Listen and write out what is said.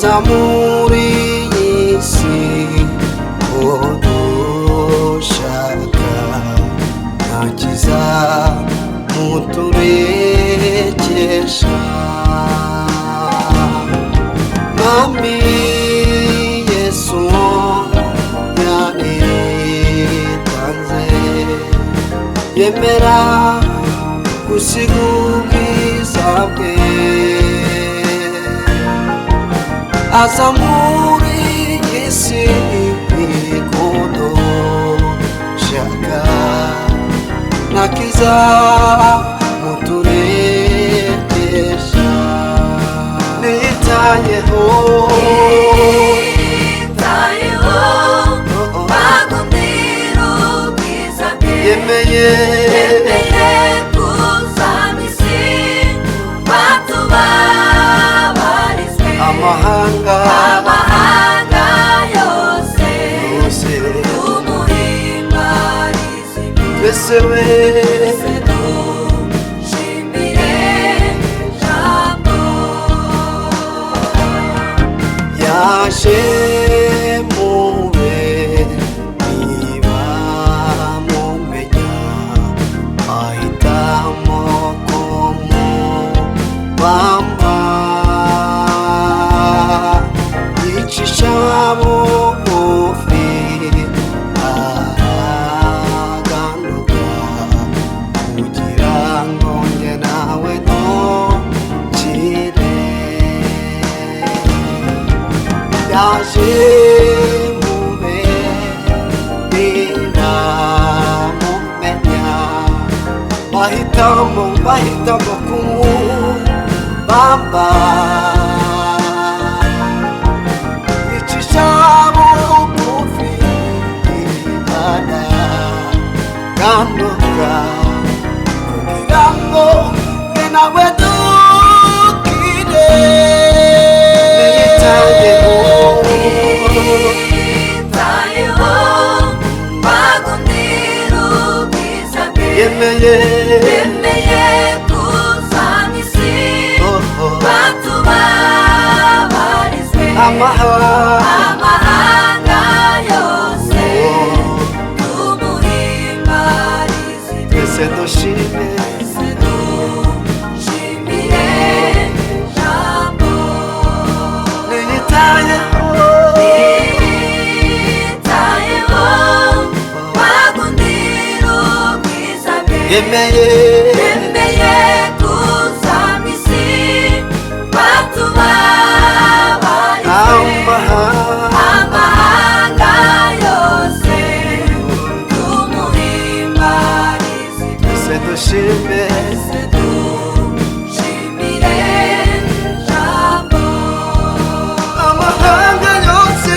aza muri iyi si udushaka ntakiza muturekesha Mwami Yesu yaritanze yemera gusiga ubwiza bwe aza muri iyi si kudushaka ntakiza muturekesha nitayeho bagundira ubwiza bwe yemeye kuzana isi batubabarizwe amahanga yose tumuhimbarize twese we dushimire jambo yaje mube niba mumenya ahitamo kumubamba yicisha bugufi araganuka kugira ngo njye nawe dukire yaje mube niba mumenya bahitamo kumubamba yicisha bugufi araganuka kugira ngo njye nawe dukire Nitayeho bagundira ubwiza bwe yemeye kuzana isi batubabarizwe amahanga yose tumuhimbarize twese dushime dushimire jambo nitayeho bagundira ubwiza bwe yemeye kuzana isi batubabarizwe amahanga yose tumuhimbarize twese dushime dushimire jambo amahanga yose